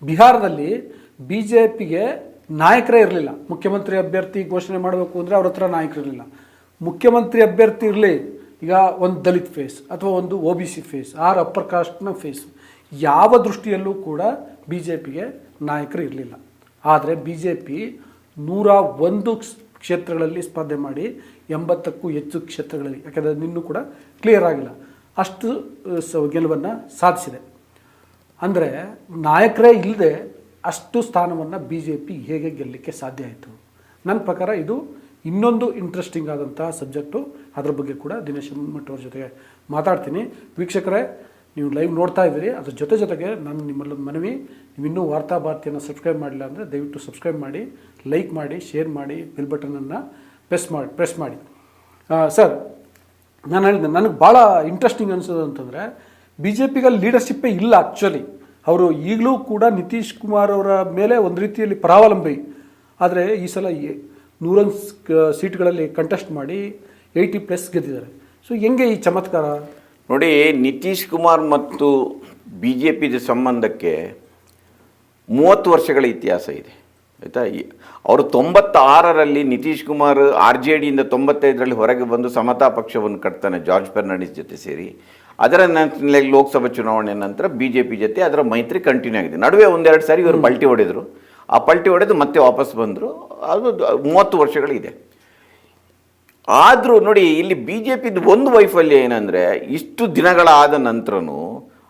ಬಿಹಾರದಲ್ಲಿ B J ಪಿಗೆ ನಾಯಕರೇ ಇರಲಿಲ್ಲ. ಮುಖ್ಯಮಂತ್ರಿ ಅಭ್ಯರ್ಥಿ ಘೋಷಣೆ ಮಾಡಬೇಕು ಅಂದರೆ ಅವ್ರ ಹತ್ರ ನಾಯಕರು ಇರಲಿಲ್ಲ. ಮುಖ್ಯಮಂತ್ರಿ ಅಭ್ಯರ್ಥಿ ಇರಲಿ, ಈಗ ಒಂದು ದಲಿತ್ ಫೇಸ್ ಅಥವಾ ಒಂದು O B C face or upper ಕಾಸ್ಟ್ನ ಫೇಸ್, ಯಾವ ದೃಷ್ಟಿಯಲ್ಲೂ ಕೂಡ ಬಿ ಜೆ ಪಿಗೆ ನಾಯಕರು ಇರಲಿಲ್ಲ. ಆದರೆ ಬಿ ಜೆ ಪಿ 101 ಕ್ಷೇತ್ರಗಳಲ್ಲಿ ಸ್ಪರ್ಧೆ ಮಾಡಿ 80ಕ್ಕೂ ಹೆಚ್ಚು ಕ್ಷೇತ್ರಗಳಲ್ಲಿ, ಯಾಕೆಂದರೆ ಇನ್ನೂ ಕೂಡ ಕ್ಲಿಯರ್ ಆಗಿಲ್ಲ, ಅಷ್ಟು ಗೆಲುವನ್ನು ಸಾಧಿಸಿದೆ. ಅಂದರೆ ನಾಯಕರೇ ಇಲ್ಲದೆ ಅಷ್ಟು ಸ್ಥಾನವನ್ನು ಬಿ ಜೆ ಪಿ ಹೇಗೆ ಗೆಲ್ಲಲಿಕ್ಕೆ ಸಾಧ್ಯ ಆಯಿತು? ನನ್ನ ಪ್ರಕಾರ ಇದು ಇನ್ನೊಂದು ಇಂಟ್ರೆಸ್ಟಿಂಗ್ ಆದಂತಹ ಸಬ್ಜೆಕ್ಟು. ಅದರ ಬಗ್ಗೆ ಕೂಡ ದಿನೇಶ್ ಮಠ್ ಅವ್ರ ಜೊತೆಗೆ ಮಾತಾಡ್ತೀನಿ. ವೀಕ್ಷಕರೇ, ನೀವು ಲೈವ್ ನೋಡ್ತಾ ಇದ್ದೀರಿ, ಅದ್ರ ಜೊತೆಗೆ ನಾನು ನಿಮ್ಮಲ್ಲೊಂದು ಮನವಿ, ನೀವು ಇನ್ನೂ ವಾರ್ತಾ ಭಾರತಿಯನ್ನು ಸಬ್ಸ್ಕ್ರೈಬ್ ಮಾಡಿಲ್ಲ ಅಂದರೆ ದಯವಿಟ್ಟು ಸಬ್ಸ್ಕ್ರೈಬ್ ಮಾಡಿ, ಲೈಕ್ ಮಾಡಿ, ಶೇರ್ ಮಾಡಿ, ಬೆಲ್ ಬಟನನ್ನು ಪ್ರೆಸ್ ಮಾಡಿ. ಸರ್, ನಾನು ಹೇಳಿದೆ, ನನಗೆ ಭಾಳ ಇಂಟ್ರೆಸ್ಟಿಂಗ್ ಅನಿಸೋದು ಅಂತಂದರೆ ಬಿ ಜೆ ಪಿಗೆ ಲೀಡರ್ಶಿಪ್ಪೇ ಇಲ್ಲ. ಆ್ಯಕ್ಚುಲಿ ಅವರು ಈಗಲೂ ಕೂಡ ನಿತೀಶ್ ಕುಮಾರ್ ಅವರ ಮೇಲೆ ಒಂದು ರೀತಿಯಲ್ಲಿ ಪರಾವಲಂಬಿ. ಆದರೆ ಈ ಸಲ 101 ಸೀಟ್ಗಳಲ್ಲಿ ಕಂಟೆಸ್ಟ್ ಮಾಡಿ 80+ ಗೆದ್ದಿದ್ದಾರೆ. ಸೊ ಹೆಂಗೆ ಈ ಚಮತ್ಕಾರ? ನೋಡಿ, ನಿತೀಶ್ ಕುಮಾರ್ ಮತ್ತು ಬಿ ಜೆ ಪಿ ಸಂಬಂಧಕ್ಕೆ 30 ವರ್ಷಗಳ ಇತಿಹಾಸ ಇದೆ, ಆಯಿತಾ. ಅವರು 96ರಲ್ಲಿ ನಿತೀಶ್ ಕುಮಾರ್ RJDಯಿಂದ 95ರಲ್ಲಿ ಹೊರಗೆ ಬಂದು ಸಮತಾ ಪಕ್ಷವನ್ನು ಕಟ್ತಾನೆ ಜಾರ್ಜ್ ಫರ್ನಾಂಡಿಸ್ ಜೊತೆ ಸೇರಿ. ಅದರ ನಂತರ ಲೋಕಸಭಾ ಚುನಾವಣೆ ನಂತರ ಬಿ ಜೆ ಪಿ ಜೊತೆ ಅದರ ಮೈತ್ರಿ ಕಂಟಿನ್ಯೂ ಆಗಿದೆ. ನಡುವೆ 1-2 ಸಾರಿ ಇವರು ಪಲ್ಟಿ ಹೊಡೆದರು. ಆ ಪಲ್ಟಿ ಹೊಡೆದು ಮತ್ತೆ ವಾಪಸ್ ಬಂದರು. ಅದು 30 ವರ್ಷಗಳಿದೆ. ಆದರೂ ನೋಡಿ, ಇಲ್ಲಿ ಬಿ ಜೆ ಪಿದು ಒಂದು ವೈಫಲ್ಯ ಏನಂದರೆ, ಇಷ್ಟು ದಿನಗಳಾದ ನಂತರನೂ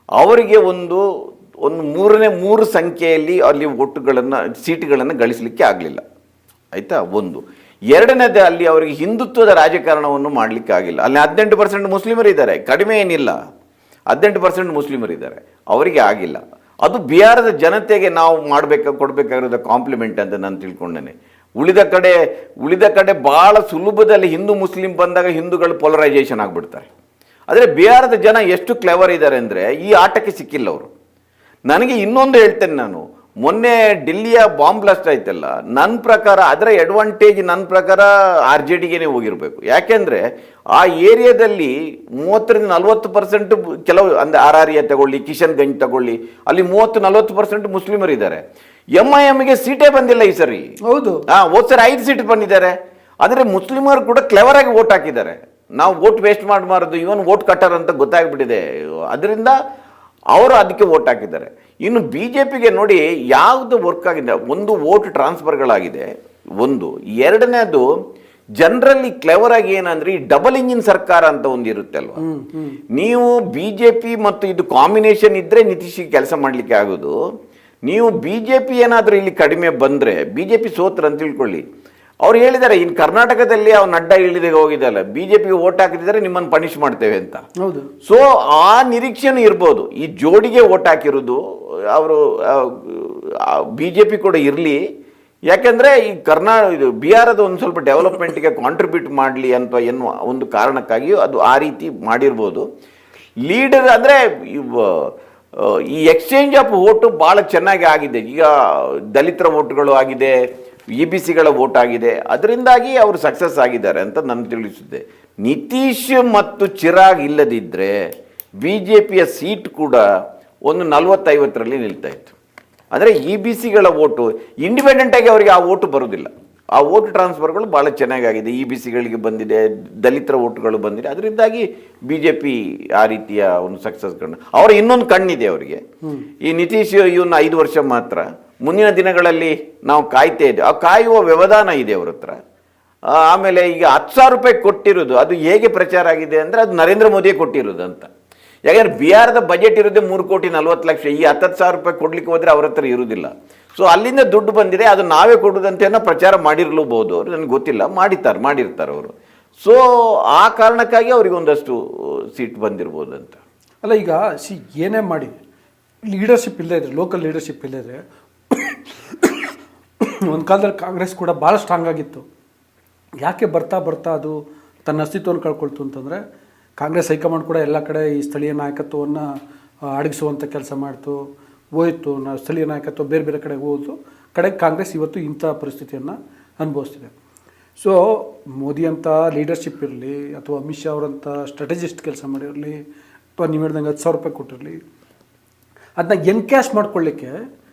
ಅವರಿಗೆ ಒಂದು 3 ಸಂಖ್ಯೆಯಲ್ಲಿ ಅಲ್ಲಿ ಸೀಟುಗಳನ್ನು ಗಳಿಸಲಿಕ್ಕೆ ಆಗಲಿಲ್ಲ, ಆಯಿತಾ. ಒಂದು ಎರಡನೇದು, ಅಲ್ಲಿ ಅವರಿಗೆ ಹಿಂದುತ್ವದ ರಾಜಕಾರಣವನ್ನು ಮಾಡಲಿಕ್ಕೆ ಆಗಿಲ್ಲ. ಅಲ್ಲಿ 18% ಮುಸ್ಲಿಮರಿದ್ದಾರೆ, ಕಡಿಮೆ ಏನಿಲ್ಲ, 18% ಮುಸ್ಲಿಮರಿದ್ದಾರೆ, ಅವರಿಗೆ ಆಗಿಲ್ಲ. ಅದು ಬಿಹಾರದ ಜನತೆಗೆ ನಾವು ಕೊಡಬೇಕಾಗಿರೋದು ಕಾಂಪ್ಲಿಮೆಂಟ್ ಅಂತ ನಾನು ತಿಳ್ಕೊಂಡೇನೆ. ಉಳಿದ ಕಡೆ ಭಾಳ ಸುಲಭದಲ್ಲಿ ಹಿಂದೂ ಮುಸ್ಲಿಂ ಬಂದಾಗ ಹಿಂದೂಗಳು ಪೊಲರೈಸೇಷನ್ ಆಗಿಬಿಡ್ತಾರೆ. ಆದರೆ ಬಿಹಾರದ ಜನ ಎಷ್ಟು ಕ್ಲೆವರ್ ಇದ್ದಾರೆ ಅಂದರೆ ಈ ಆಟಕ್ಕೆ ಸಿಕ್ಕಿಲ್ಲ ಅವರು. ನನಗೆ ಇನ್ನೊಂದು ಹೇಳ್ತೇನೆ, ನಾನು ಮೊನ್ನೆ ಡೆಲ್ಲಿಯ ಬಾಂಬ್ ಬ್ಲಾಸ್ಟ್ ಆಯ್ತಲ್ಲ, ನನ್ನ ಪ್ರಕಾರ ಅದರ ಅಡ್ವಾಂಟೇಜ್ ನನ್ನ ಪ್ರಕಾರ RJDಗೆ ಹೋಗಿರಬೇಕು. ಯಾಕೆಂದರೆ ಆ ಏರಿಯಾದಲ್ಲಿ 30-40% ಕೆಲವು ಅಂದರೆ RRA ತಗೊಳ್ಳಿ, ಕಿಶನ್ಗಂಜ್ ತಗೊಳ್ಳಿ, ಅಲ್ಲಿ 30-40% ಮುಸ್ಲಿಮರಿದ್ದಾರೆ. MIMಗೆ ಸೀಟೇ ಬಂದಿಲ್ಲ ಈ ಸರಿ. ಹೌದು, ಹೋದ ಸರಿ 5 ಸೀಟ್ ಬಂದಿದ್ದಾರೆ. ಆದರೆ ಮುಸ್ಲಿಮರು ಕೂಡ ಕ್ಲೆವರ್ ಆಗಿ ವೋಟ್ ಹಾಕಿದ್ದಾರೆ. ನಾವು ವೋಟ್ ವೇಸ್ಟ್ ಮಾಡಬಾರ್ದು, ಇವನ್ ವೋಟ್ ಕಟ್ಟರ್ ಅಂತ ಗೊತ್ತಾಗ್ಬಿಟ್ಟಿದೆ. ಅದರಿಂದ ಅವರು ಅದಕ್ಕೆ ವೋಟ್ ಹಾಕಿದ್ದಾರೆ. ಇನ್ನು ಬಿ ಜೆ ಪಿಗೆ ನೋಡಿ ಯಾವುದು ವರ್ಕ್ ಆಗಿದೆ, ಒಂದು ವೋಟ್ ಟ್ರಾನ್ಸ್ಫರ್ಗಳಾಗಿದೆ, ಒಂದು. ಎರಡನೇದು, ಜನರಲ್ಲಿ ಕ್ಲೆವರ್ ಆಗಿ ಏನಂದ್ರೆ ಈ ಡಬಲ್ ಇಂಜಿನ್ ಸರ್ಕಾರ ಅಂತ ಒಂದು ಇರುತ್ತೆ ಅಲ್ವಾ. ನೀವು ಬಿ ಜೆ ಪಿ ಮತ್ತು ಇದು ಕಾಂಬಿನೇಷನ್ ಇದ್ರೆ ನಿತೀಶಿಗೆ ಕೆಲಸ ಮಾಡಲಿಕ್ಕೆ ಆಗೋದು. ನೀವು ಬಿ ಜೆ ಪಿ ಏನಾದರೂ ಇಲ್ಲಿ ಕಡಿಮೆ ಬಂದರೆ, ಬಿ ಜೆ ಪಿ ಸೋತ್ರ ಅಂತ ತಿಳ್ಕೊಳ್ಳಿ, ಅವ್ರು ಹೇಳಿದ್ದಾರೆ ಇನ್ನು ಕರ್ನಾಟಕದಲ್ಲಿ ಅವ್ನು ನಡ್ಡಾ ಇಳಿದೇ ಹೋಗಿದ್ದಲ್ಲ, ಬಿ ಜೆ ಪಿಗೆ ಓಟ್ ಹಾಕಿದ್ದಾರೆ, ನಿಮ್ಮನ್ನು ಪನಿಷ್ ಮಾಡ್ತೇವೆ ಅಂತ. ಹೌದು. ಸೊ ಆ ನಿರೀಕ್ಷೆನೂ ಇರ್ಬೋದು. ಈ ಜೋಡಿಗೆ ಓಟ್ ಹಾಕಿರೋದು ಅವರು ಬಿ ಜೆ ಪಿ ಕೂಡ ಇರಲಿ, ಯಾಕೆಂದರೆ ಈ ಇದು ಬಿಹಾರದ ಒಂದು ಸ್ವಲ್ಪ ಡೆವಲಪ್ಮೆಂಟ್ಗೆ ಕಾಂಟ್ರಿಬ್ಯೂಟ್ ಮಾಡಲಿ ಅಂತ ಎನ್ನುವ ಒಂದು ಕಾರಣಕ್ಕಾಗಿ ಅದು ಆ ರೀತಿ ಮಾಡಿರ್ಬೋದು. ಲೀಡರ್ ಅಂದರೆ ಈ ಎಕ್ಸ್ಚೇಂಜ್ ಆಫ್ ವೋಟು ಭಾಳ ಚೆನ್ನಾಗಿ ಆಗಿದೆ. ಈಗ ದಲಿತರ ವೋಟ್ಗಳು ಆಗಿದೆ, EBCಗಳ ವೋಟ್ ಆಗಿದೆ, ಅದರಿಂದಾಗಿ ಅವರು ಸಕ್ಸಸ್ ಆಗಿದ್ದಾರೆ ಅಂತ ನನಗೆ ತಿಳಿಸುತ್ತೆ. ನಿತೀಶ್ ಮತ್ತು ಚಿರಾಗ್ ಇಲ್ಲದಿದ್ದರೆ ಬಿ ಜೆ ಪಿಯ ಸೀಟ್ ಕೂಡ ಒಂದು 40-50ರಲ್ಲಿ ನಿಲ್ತಾ ಇತ್ತು. ಅಂದರೆ EBCಗಳ ವೋಟು ಇಂಡಿಪೆಂಡೆಂಟಾಗಿ ಅವರಿಗೆ ಆ ವೋಟು ಬರೋದಿಲ್ಲ. ಆ ವೋಟ್ ಟ್ರಾನ್ಸ್ಫರ್ಗಳು ಭಾಳ ಚೆನ್ನಾಗಾಗಿದೆ, EBCಗಳಿಗೆ ಬಂದಿದೆ, ದಲಿತರ ವೋಟುಗಳು ಬಂದಿದೆ. ಅದರಿಂದಾಗಿ ಬಿ ಜೆ ಪಿ ಆ ರೀತಿಯ ಒಂದು ಸಕ್ಸಸ್ ಕಂಡು. ಅವರ ಇನ್ನೊಂದು ಕಣ್ಣಿದೆ ಅವರಿಗೆ. ಈ ನಿತೀಶ್ ಇವನ್ನ 5 ವರ್ಷ ಮಾತ್ರ, ಮುಂದಿನ ದಿನಗಳಲ್ಲಿ ನಾವು ಕಾಯ್ತೇ ಇದ್ದೇವೆ. ಆ ಕಾಯುವ ವ್ಯವಧಾನ ಇದೆ ಅವ್ರ ಹತ್ರ. ಆಮೇಲೆ ಈಗ 10,000 ರೂಪಾಯಿ ಕೊಟ್ಟಿರೋದು ಅದು ಹೇಗೆ ಪ್ರಚಾರ ಆಗಿದೆ ಅಂದರೆ ಅದು ನರೇಂದ್ರ ಮೋದಿಯೇ ಕೊಟ್ಟಿರೋದು ಅಂತ. ಯಾಕಂದರೆ ಬಿಹಾರದ ಬಜೆಟ್ ಇರೋದೇ 3,40,00,000. ಈ 10,000 ರೂಪಾಯಿ ಕೊಡ್ಲಿಕ್ಕೆ ಹೋದರೆ ಅವ್ರ ಹತ್ರ ಇರುವುದಿಲ್ಲ. ಸೊ ಅಲ್ಲಿಂದ ದುಡ್ಡು ಬಂದಿದೆ, ಅದು ನಾವೇ ಕೊಡೋದಂತೇನೋ ಪ್ರಚಾರ ಮಾಡಿರಲೂಬಹುದು ಅವರು, ನನಗೆ ಗೊತ್ತಿಲ್ಲ, ಮಾಡಿರ್ತಾರೆ ಅವರು. ಸೊ ಆ ಕಾರಣಕ್ಕಾಗಿ ಅವ್ರಿಗೆ ಒಂದಷ್ಟು ಸೀಟ್ ಬಂದಿರ್ಬೋದು ಅಂತ. ಅಲ್ಲ, ಈಗ ಏನೇ ಮಾಡಿ ಲೀಡರ್ಶಿಪ್ ಇಲ್ಲದೇ ಇದ್ರೆ, ಲೋಕಲ್ ಲೀಡರ್ಶಿಪ್ ಇಲ್ಲದೇ ಇದ್ರೆ, ಒಂದು ಕಾಲದಲ್ಲಿ ಕಾಂಗ್ರೆಸ್ ಕೂಡ ಭಾಳ ಸ್ಟ್ರಾಂಗ್ ಆಗಿತ್ತು. ಯಾಕೆ ಬರ್ತಾ ಅದು ತನ್ನ ಅಸ್ತಿತ್ವವನ್ನು ಕಳ್ಕೊಳ್ತು ಅಂತಂದರೆ, ಕಾಂಗ್ರೆಸ್ ಹೈಕಮಾಂಡ್ ಕೂಡ ಎಲ್ಲ ಕಡೆ ಈ ಸ್ಥಳೀಯ ನಾಯಕತ್ವವನ್ನು ಅಡಗಿಸುವಂಥ ಕೆಲಸ ಮಾಡ್ತು, ಹೋಯಿತು. ಸ್ಥಳೀಯ ನಾಯಕತ್ವ ಬೇರೆ ಬೇರೆ ಕಡೆಗೆ ಹೋಯಿತು. ಕಡೆಗೆ ಕಾಂಗ್ರೆಸ್ ಇವತ್ತು ಇಂಥ ಪರಿಸ್ಥಿತಿಯನ್ನು ಅನುಭವಿಸ್ತಿದೆ. ಸೊ ಮೋದಿ ಅಂತ ಲೀಡರ್ಶಿಪ್ ಇರಲಿ, ಅಥವಾ ಅಮಿತ್ ಶಾ ಅವರಂಥ ಸ್ಟ್ರಾಟಜಿಸ್ಟ್ ಕೆಲಸ ಮಾಡಿರಲಿ, ಅಥವಾ ನೀವು ಹೇಳ್ದಂಗೆ 10,000 ರೂಪಾಯಿ ಕೊಟ್ಟಿರಲಿ, ಅದನ್ನ ಎನ್ಕ್ಯಾಶ್ ಮಾಡ್ಕೊಳ್ಳಿಕ್ಕೆ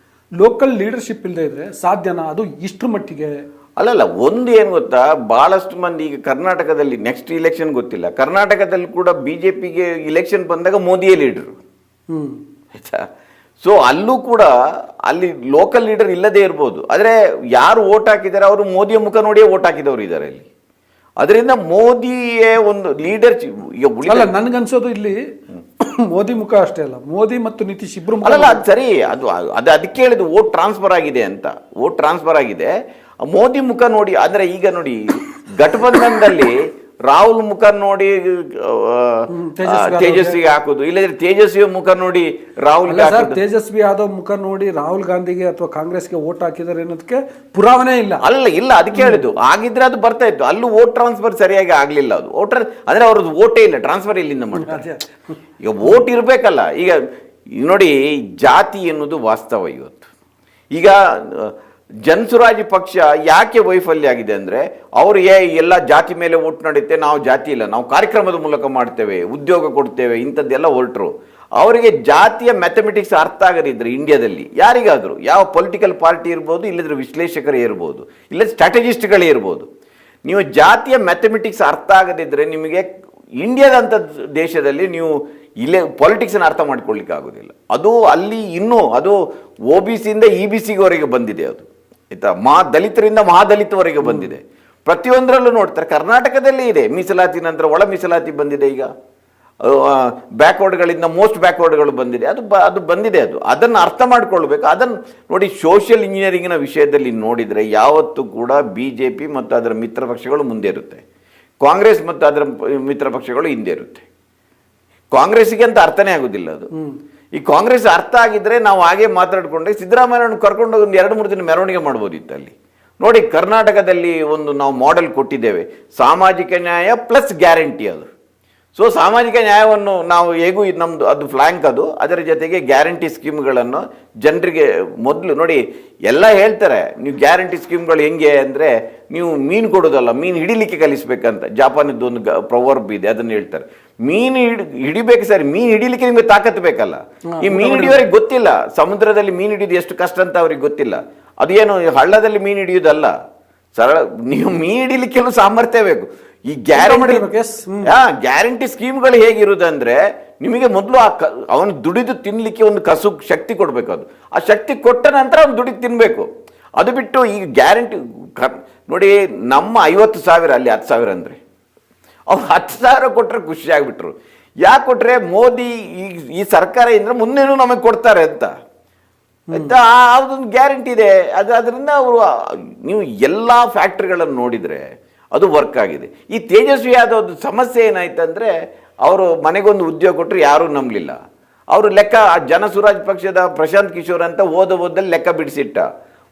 ಲೋಕಲ್ ಲೀಡರ್ಶಿಪ್ ಇಲ್ಲದೆ ಇದ್ರೆ ಸಾಧ್ಯನಾ ಅದು ಇಷ್ಟ್ರ ಮಟ್ಟಿಗೆ? ಅಲ್ಲಲ್ಲ, ಒಂದು ಏನು ಗೊತ್ತಾ, ಬಹಳಷ್ಟು ಮಂದಿ ಈಗ ಕರ್ನಾಟಕದಲ್ಲಿ ನೆಕ್ಸ್ಟ್ ಇಲೆಕ್ಷನ್ ಗೊತ್ತಿಲ್ಲ, ಕರ್ನಾಟಕದಲ್ಲಿ ಕೂಡ ಬಿಜೆಪಿಗೆ ಇಲೆಕ್ಷನ್ ಬಂದಾಗ ಮೋದಿಯೇ ಲೀಡರು ಆಯ್ತಾ. ಸೊ ಅಲ್ಲೂ ಕೂಡ ಅಲ್ಲಿ ಲೋಕಲ್ ಲೀಡರ್ ಇಲ್ಲದೆ ಇರ್ಬೋದು, ಆದರೆ ಯಾರು ಓಟ್ ಹಾಕಿದ್ದಾರೆ ಅವರು ಮೋದಿಯ ಮುಖ ನೋಡಿಯೇ ಓಟ್ ಹಾಕಿದವರು ಇದ್ದಾರೆ ಇಲ್ಲಿ. ಅದರಿಂದ ಮೋದಿಯೇ ಒಂದು ಲೀಡರ್ಶಿಪ್. ಅಲ್ಲ, ನನ್ಗನ್ಸೋದು ಇಲ್ಲಿ ಮೋದಿ ಮುಖ ಅಷ್ಟೇ ಅಲ್ಲ, ಮೋದಿ ಮತ್ತು ನಿತೀಶ್ ಇಬ್ರು ಅಲ್ಲಲ್ಲ, ಅದು ಸರಿ, ಅದಕ್ಕೆ ಹೇಳಿದ್ದು ಓಟ್ ಟ್ರಾನ್ಸ್ಫರ್ ಆಗಿದೆ ಅಂತ. ಓಟ್ ಟ್ರಾನ್ಸ್ಫರ್ ಆಗಿದೆ, ಮೋದಿ ಮುಖ ನೋಡಿ. ಅಂದ್ರೆ ಈಗ ನೋಡಿ, ಘಟಬಂಧನದಲ್ಲಿ ರಾಹುಲ್ ಮುಖ ನೋಡಿ ತೇಜಸ್ವಿಗೆ ಹಾಕುದು, ಇಲ್ಲದ್ರೆ ತೇಜಸ್ವಿ ಮುಖ ನೋಡಿ ರಾಹುಲ್. ತೇಜಸ್ವಿ ಯಾದವ್ ಮುಖ ನೋಡಿ ರಾಹುಲ್ ಗಾಂಧಿಗೆ ಅಥವಾ ಕಾಂಗ್ರೆಸ್ಗೆ ಓಟ್ ಹಾಕಿದ್ದಾರೆ ಅನ್ನೋದಕ್ಕೆ ಪುರಾವನೆ ಇಲ್ಲ. ಇಲ್ಲ, ಅದಕ್ಕೆ ಹೇಳಿದ್ದು. ಆಗಿದ್ರೆ ಅದು ಬರ್ತಾ ಇತ್ತು. ಅಲ್ಲೂ ಓಟ್ ಟ್ರಾನ್ಸ್ಫರ್ ಸರಿಯಾಗಿ ಆಗ್ಲಿಲ್ಲ. ಅದು ಓಟರ್ ಅಂದ್ರೆ ಅವ್ರದ್ದು ಓಟೇ ಇಲ್ಲ, ಟ್ರಾನ್ಸ್ಫರ್ ಇಲ್ಲಿಂದ ಮಾಡ್ತಾರೆ. ಈಗ ಓಟ್ ಇರ್ಬೇಕಲ್ಲ. ಈಗ ನೋಡಿ, ಜಾತಿ ಎನ್ನುವುದು ವಾಸ್ತವ ಇವತ್ತು. ಈಗ ಜನಸುರಾಜ್ ಪಕ್ಷ ಯಾಕೆ ವೈಫಲ್ಯ ಆಗಿದೆ ಅಂದರೆ, ಅವರು ಎಲ್ಲ ಜಾತಿ ಮೇಲೆ ಓಟ್ ನಡೆಯುತ್ತೆ, ನಾವು ಜಾತಿ ಇಲ್ಲ, ನಾವು ಕಾರ್ಯಕ್ರಮದ ಮೂಲಕ ಮಾಡ್ತೇವೆ, ಉದ್ಯೋಗ ಕೊಡ್ತೇವೆ, ಇಂಥದ್ದೆಲ್ಲ ಹೊರಟರು. ಅವರಿಗೆ ಜಾತಿಯ ಮ್ಯಾಥಮೆಟಿಕ್ಸ್ ಅರ್ಥ ಆಗದಿದ್ರೆ ಇಂಡಿಯಾದಲ್ಲಿ ಯಾರಿಗಾದರೂ, ಯಾವ ಪೊಲಿಟಿಕಲ್ ಪಾರ್ಟಿ ಇರ್ಬೋದು, ಇಲ್ಲದ್ರೆ ವಿಶ್ಲೇಷಕರೇ ಇರ್ಬೋದು, ಇಲ್ಲ ಸ್ಟ್ರಾಟಜಿಸ್ಟ್ಗಳೇ ಇರ್ಬೋದು, ನೀವು ಜಾತಿಯ ಮ್ಯಾಥಮೆಟಿಕ್ಸ್ ಅರ್ಥ ಆಗದಿದ್ದರೆ ನಿಮಗೆ ಇಂಡಿಯಾದಂಥ ದೇಶದಲ್ಲಿ ನೀವು ಇಲ್ಲೇ ಪಾಲಿಟಿಕ್ಸನ್ನು ಅರ್ಥ ಮಾಡ್ಕೊಳ್ಳಿಕ್ಕೆ ಆಗೋದಿಲ್ಲ. ಅದು ಅಲ್ಲಿ ಇನ್ನೂ ಅದು OBCಯಿಂದ EBCವರೆಗೆ ಬಂದಿದೆ. ಅದು ಆಯಿತಾ, ದಲಿತರಿಂದ ಮಹಾದಲಿತವರೆಗೆ ಬಂದಿದೆ. ಪ್ರತಿಯೊಂದರಲ್ಲೂ ನೋಡ್ತಾರೆ. ಕರ್ನಾಟಕದಲ್ಲೇ ಇದೆ ಮೀಸಲಾತಿ, ನಂತರ ಒಳ ಮೀಸಲಾತಿ ಬಂದಿದೆ. ಈಗ ಬ್ಯಾಕ್ವರ್ಡ್ಗಳಿಂದ ಮೋಸ್ಟ್ ಬ್ಯಾಕ್ವರ್ಡ್ಗಳು ಬಂದಿದೆ. ಅದು ಬಂದಿದೆ. ಅದನ್ನು ಅರ್ಥ ಮಾಡ್ಕೊಳ್ಬೇಕು. ಅದನ್ನು ನೋಡಿ, ಸೋಷಿಯಲ್ ಇಂಜಿನಿಯರಿಂಗಿನ ವಿಷಯದಲ್ಲಿ ನೋಡಿದರೆ ಯಾವತ್ತೂ ಕೂಡ BJP ಮತ್ತು ಅದರ ಮಿತ್ರ ಪಕ್ಷಗಳು ಮುಂದೆ ಇರುತ್ತೆ, ಕಾಂಗ್ರೆಸ್ ಮತ್ತು ಅದರ ಮಿತ್ರ ಪಕ್ಷಗಳು ಹಿಂದೆ ಇರುತ್ತೆ. ಕಾಂಗ್ರೆಸ್ಸಿಗೆ ಅಂತ ಅರ್ಥನೇ ಆಗೋದಿಲ್ಲ ಅದು. ಈ ಕಾಂಗ್ರೆಸ್ ಅರ್ಥ ಆಗಿದ್ರೆ ನಾವು ಹಾಗೆ ಮಾತಾಡ್ಕೊಂಡ್ರೆ ಸಿದ್ದರಾಮಯ್ಯನ ಕರ್ಕೊಂಡು ಒಂದು 2-3 ದಿನ ಮೆರವಣಿಗೆ ಮಾಡ್ಬೋದಿತ್ತು ಅಲ್ಲಿ. ನೋಡಿ, ಕರ್ನಾಟಕದಲ್ಲಿ ಒಂದು ನಾವು ಮಾಡೆಲ್ ಕೊಟ್ಟಿದ್ದೇವೆ, ಸಾಮಾಜಿಕ ನ್ಯಾಯ ಪ್ಲಸ್ ಗ್ಯಾರಂಟಿ. ಅದು ಸೊ ಸಾಮಾಜಿಕ ನ್ಯಾಯವನ್ನು ನಾವು ಹೇಗೂ ನಮ್ಮದು ಅದು ಫ್ಲ್ಯಾಂಕ್, ಅದರ ಜೊತೆಗೆ ಗ್ಯಾರಂಟಿ ಸ್ಕೀಮ್ಗಳನ್ನು ಜನರಿಗೆ ಮೊದಲು ನೋಡಿ ಎಲ್ಲ ಹೇಳ್ತಾರೆ. ನೀವು ಗ್ಯಾರಂಟಿ ಸ್ಕೀಮ್ಗಳು ಹೆಂಗೆ ಅಂದರೆ, ನೀವು ಮೀನು ಕೊಡೋದಲ್ಲ, ಮೀನು ಹಿಡಿಲಿಕ್ಕೆ ಕಲಿಸ್ಬೇಕಂತ. ಜಾಪಾನದ್ದು ಒಂದು ಪ್ರವರ್ಬ್ ಇದೆ, ಅದನ್ನು ಹೇಳ್ತಾರೆ. ಮೀನು ಹಿಡಿಬೇಕು ಸರಿ, ಮೀನು ಹಿಡಿಲಿಕ್ಕೆ ನಿಮಗೆ ತಾಕತ್ತು ಬೇಕಲ್ಲ. ಈ ಮೀನು ಹಿಡಿಯೋರಿಗೆ ಗೊತ್ತಿಲ್ಲ, ಸಮುದ್ರದಲ್ಲಿ ಮೀನು ಹಿಡಿಯೋದು ಎಷ್ಟು ಕಷ್ಟ ಅಂತ ಅವ್ರಿಗೆ ಗೊತ್ತಿಲ್ಲ. ಅದೇನು ಹಳ್ಳದಲ್ಲಿ ಮೀನು ಹಿಡಿಯೋದಲ್ಲ, ಸರಳ ನೀವು ಮೀನು ಹಿಡಿಲಿಕ್ಕೆಲ್ಲ ಸಾಮರ್ಥ್ಯ ಬೇಕು. ಈ ಗ್ಯಾರಂಟಿ ಸ್ಕೀಮ್ಗಳು ಹೇಗಿರುವುದಂದ್ರೆ, ನಿಮಗೆ ಮೊದಲು ಅವನು ದುಡಿದು ತಿನ್ಲಿಕ್ಕೆ ಒಂದು ಶಕ್ತಿ ಕೊಡಬೇಕು. ಅದು ಆ ಶಕ್ತಿ ಕೊಟ್ಟ ನಂತರ ಅವನು ದುಡಿದು ತಿನ್ಬೇಕು. ಅದು ಬಿಟ್ಟು ಈಗ ಗ್ಯಾರಂಟಿ ನೋಡಿ, ನಮ್ಮ 50,000 ಅಲ್ಲಿ 10,000 ಅಂದರೆ ಅವ್ರು 10,000 ಕೊಟ್ಟರೆ ಖುಷಿ ಆಗಿಬಿಟ್ರು. ಯಾಕೆ ಕೊಟ್ಟರೆ, ಮೋದಿ ಈ ಸರ್ಕಾರ ಇಂದ್ರೆ ಮುಂದೇನು ನಮಗೆ ಕೊಡ್ತಾರೆ ಅಂತ ಆಯ್ತಾ, ಅದೊಂದು ಗ್ಯಾರಂಟಿ ಇದೆ. ಅದರಿಂದ ಅವರು ನೀವು ಎಲ್ಲ ಫ್ಯಾಕ್ಟ್ರಿಗಳನ್ನು ನೋಡಿದರೆ ಅದು ವರ್ಕ್ ಆಗಿದೆ. ಈ ತೇಜಸ್ವಿ ಯಾದವ್ ಸಮಸ್ಯೆ ಏನಾಯ್ತಂದರೆ, ಅವರು ಮನೆಗೊಂದು ಉದ್ಯೋಗ ಕೊಟ್ಟರು ಯಾರೂ ನಂಬಲಿಲ್ಲ. ಅವರು ಲೆಕ್ಕ, ಜನಸುರಾಜ್ ಪಕ್ಷದ ಪ್ರಶಾಂತ್ ಕಿಶೋರ್ ಅಂತ ಓದಲ್ಲಿ ಲೆಕ್ಕ ಬಿಡಿಸಿಟ್ಟ.